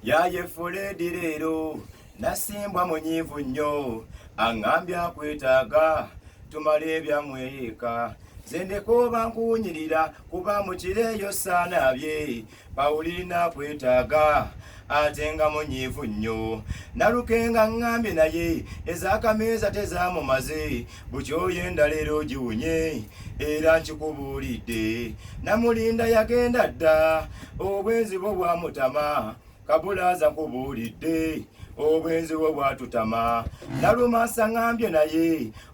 Yaye Fuledi leero nasimbwa munyiivu nnyo aŋŋambye akwetaaga tumale ebyamweyeka zendeko bankuwunyirira kuba mukireeyo saanaabye Pawulina akwetaaga ate nga munyiivu nnyo nalukenga ŋŋambye naye ez'akameeza tezaamumaze bukyoyo endala era ogiwunye era nkikubuulidde namulinda yagenda dda obwenzi bwo bwamutama kabulaaza nkubuulidde obwenzi bwe bwatutama nalumasa ŋŋambye naye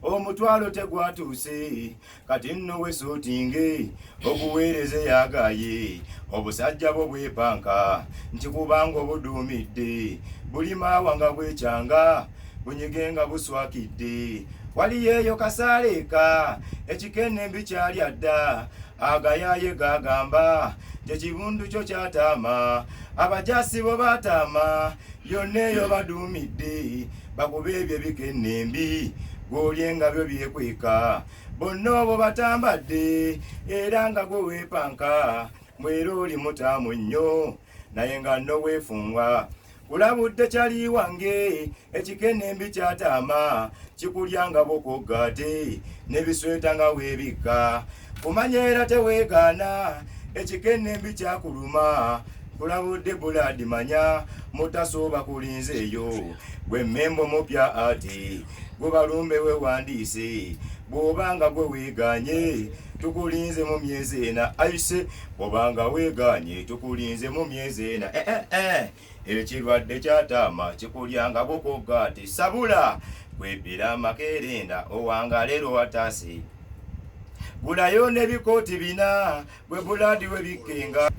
omutwalo tegwatuuse kati nno wesootinge obuweereze yaagaye obusajja bwo bwepanka nkikubanga obuduumidde buli maawa nga bwekyanga bunyige nga buswakidde waliyo eyo kasaaleeka ekikenembi kyalya dda agayaaye gagamba kyekibundu kyo kyataama abajaasi bo baataama byonna eyo baduumidde bakuba ebyo ebikenembi gw'olye nga byo byekweka bonna obwo batambadde era nga gwe weepanka mwera oli mutaamu nnyo naye nga nno weefungwa kulabudde kyali wange ekikenembi kyataama kikulyanga bokoggaate n'ebisweta nga weebikka kumanya era teweegaana ekikenembi kyakuluma kulabudde buladi manya mutasooba kulinzeeyo gwe mmembo mupya ati gwe balumbe wewandiise bw'obanga gwe weeganye tukulinze mu myezi ena ayise bw'obanga weeganye tukulinze mu myezi ena ekirwadde kyataama kikulyanga bokoggaati sabula gwepira amakerenda owanga leero wataasi gulayo n'ebikooti bina bwe buladi we bikkenga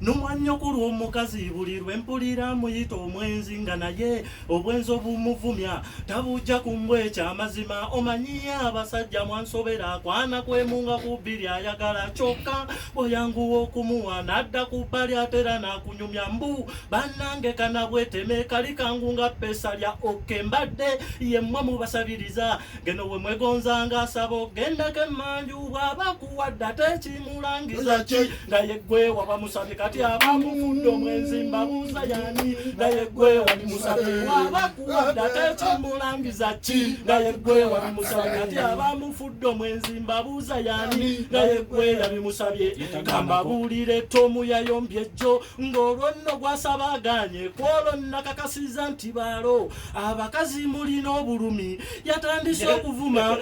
n'umwanyokuru omukazi buli lwe mpulira muyita omwenzi nga naye obwenzi obumuvumya tabujja kumbwe ekyamazima omanyiye abasajja mwansobera akwana kwemunga ku bbiri ayagala kyokka bweyanguwa okumuwa n'adda ku bbali atera n'akunyumya mbu bannange kana bweteme kali kangu nga ppesa lya okke mbadde yemmwe mubasabiriza geno we mwegonzanga asaba ogendako emmanju bw'aba kuwadde ate kimulangiza ki nga yeggwe waba musabye kati abamufudde omwenzi mbabuuza yani nga yeggwe wali musabye waba kuwadde ate kimulangiza ki nga yeggwe wali musabye kati abamufudde omwenzi mbabuuza yani nga yeggwe yabimusabye kambabuulire Tomu yayombye ejjo ng'olwo nno gwasaba aganye kwolwo nakakasiza nti baalo abakazi mulina obulumi yatandise okuvuma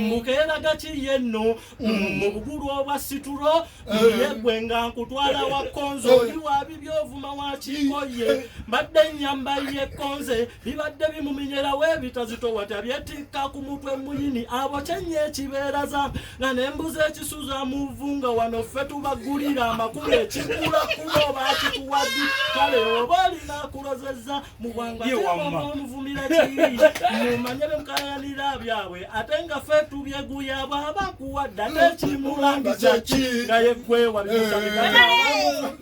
mukeeraga ki yenno mu bugulu obwa situlo yeggwe nga nkutwala wa konzo oli wabibyovuma wakiiko ye mbadde ennyamba yekonze bibadde bimuminyerawo ebitazito watya byetikka ku mutwe muyini abo kyenye ekibeeraza nga nembuza ekisuza muvunga wano ffe tubagulira amakulu ekigula kulo bakituwaddi kale oba olina akulozezza mubwanga omuvumira kiri mumanye bemukayanira byabwe ate nga ffe tubyeguya bwaba kuwadde ate kimulangiza ki nga yeggwe wabimusabika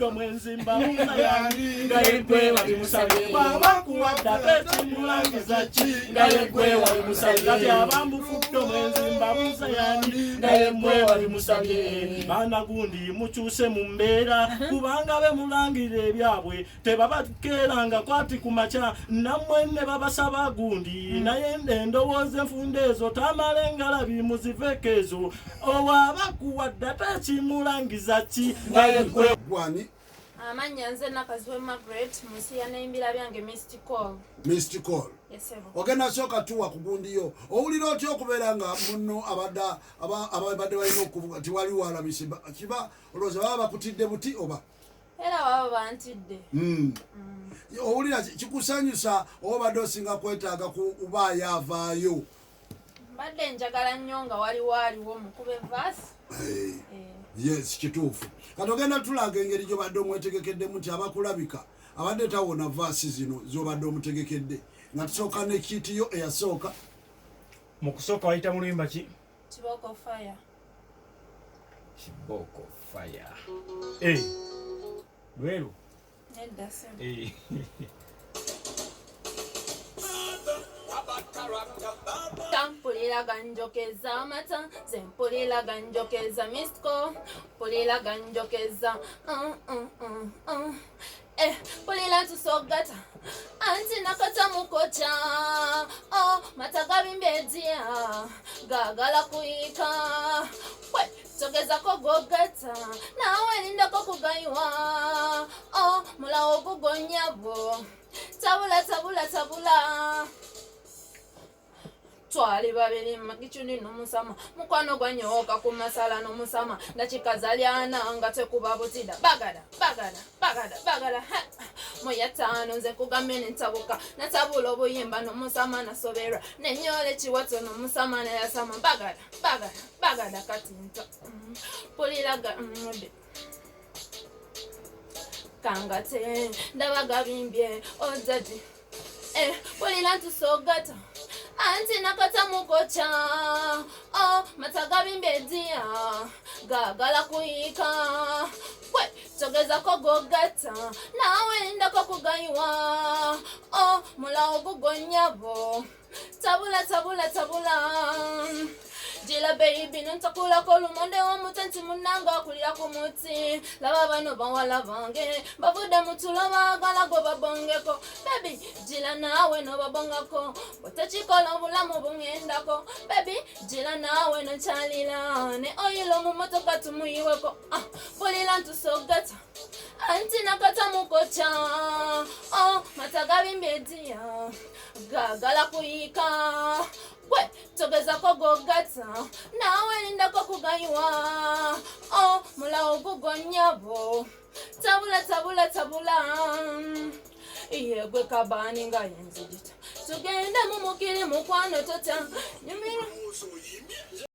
omwenzi mbabuuza yani nga yeggwe wabimusabye bwaba kuwadde ate kimulangiza ki nga yeggwe wabimusabye kati abamufudde omwenzi mbabuuza yani nga yeggwe wabimusabye baana gundi mukyuse mu mbeera kubanga be mulangira ebyabwe tebabakeeranga kwati ku makya nammwe ne babasaba gundi naye endowooza enfunda ezo tamale ngalabi muziveko ezo owaba kuwadde ate kimulangiza ki nga yeggwe amanya nze nakaziwe Margaret munsi ya nayimbira byange Missed Call ogenda sooka tuwa ku gundiyo owulira otya okubeera nga muno abadde balina okuvuga tiwali walabise kiba olowooza baba bakutidde buti oba era baba bantidde owulira kikusanyusa oba badde osinga kwetaaga kubaayo avaayo mbadde njagala nnyo nga waliwo mukube vaasi yes kituufu kati ogenda tulaga engeri gyobadde omwetegekeddemu nti abakulabika abadde tawona vaasi zino zobadde omutegekedde nga tusooka ne kitiyo eyasooka mu kusooka wayita mu luyimba ki Kiboko Fire lweru nedda se mpulira ganjokeza amata ze mpulira ganjokeza Missed Call mpulira ganjokeza gagala kuyika we togezako gogata nawe lindako kugayiwa mulawo gugonyabo tabula twali babiri magichuni n'omusama mukwano gwanyoka ku masala n'omusama ndakikazalyana nga tekuba butida bagada muyatano nze kugambe nentabuka natabula obuyimba n'omusama nasoberwa nenyola ekiwato n'omusama nayasama bagada katinta puliraga kangate ndabagabimbye ojadi pulira ntusogata anti nakata mukocha matagabimbe dia gagala kuyika we togezako gogata nawe ndako kugayiwa mulawo gugonyabo tabula jila baby nontakula kolumonde wa mutanti munanga kulira ku muti laba bano bawala bange bavuda mutulo bagala go babongeko baby jila nawe no babongako otachikola obulamu bungendako baby jila nawe no chalila ne oyilo mu motoka tumuyiweko bulila ntusogata anti nakata mukocha matagabi dia gagala kuyika we togezako gogata nawe lindako kugayiwa mulawo gugonyabo tabula iyegwe kabani nga yenzijita tugende mumukiri mukwano tota nyumira